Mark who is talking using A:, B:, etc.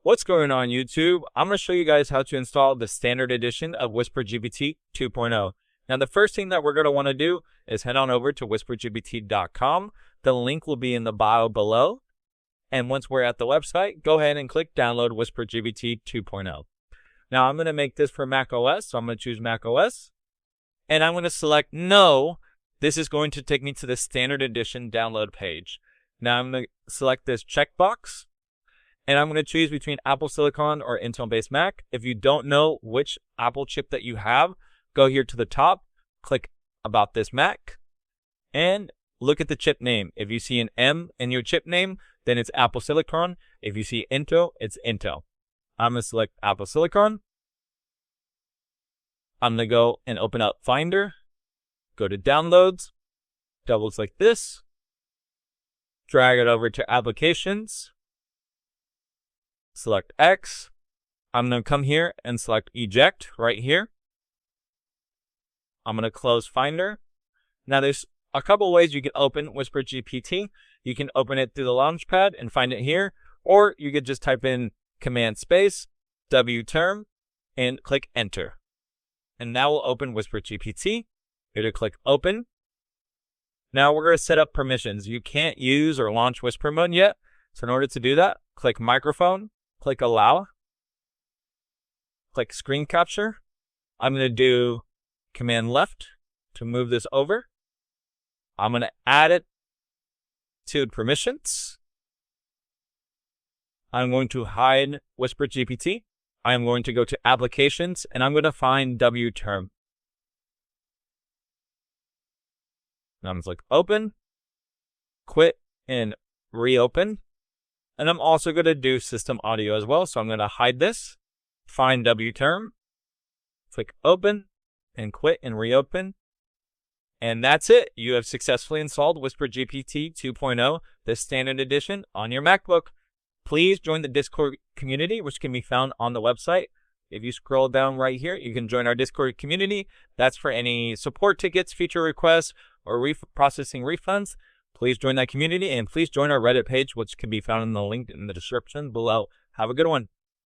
A: What's going on, YouTube? I'm going to show you guys how to install the standard edition of WhisprGPT 2.0. Now, the first thing that we're going to want to do is head on over to WhisprGPT.com. The link will be in the bio below. And once we're at the website, go ahead and click download WhisprGPT 2.0. Now, I'm going to make this for Mac OS, so I'm going to choose Mac OS. And I'm going to select no. This is going to take me to the standard edition download page. Now, I'm going to select this checkbox. And I'm going to choose between Apple Silicon or Intel-based Mac. If you don't know which Apple chip that you have, go here to the top, click About This Mac, and look at the chip name. If you see an M in your chip name, then it's Apple Silicon. If you see Intel, it's Intel. I'm going to select Apple Silicon. I'm going to go and open up Finder, go to Downloads, double-click this, drag it over to Applications, select X. I'm going to come here and select Eject right here. I'm going to close Finder. Now, there's a couple ways you can open WhisprGPT. You can open it through the Launchpad and find it here, or you could just type in Command Space, WTerm, and click Enter. And now we'll open WhisprGPT. Here to click Open. Now we're going to set up permissions. You can't use or launch Whisper Mode yet. So in order to do that, click Microphone, click Allow, click Screen Capture. I'm going to do Command Left to move this over. I'm going to add it to permissions. I'm going to hide WhisprGPT. I am going to go to Applications, and I'm going to find WTerm. Now I'm going to click Open, Quit, and Reopen. And I'm also going to do System Audio as well, so I'm going to hide this, find WTerm, click Open, and Quit and Reopen. And that's it. You have successfully installed WhisprGPT 2.0, the standard edition, on your MacBook. Please join the Discord community, which can be found on the website. If you scroll down right here, you can join our Discord community. That's for any support tickets, feature requests, or processing refunds. Please join that community, and please join our Reddit page, which can be found in the link in the description below. Have a good one.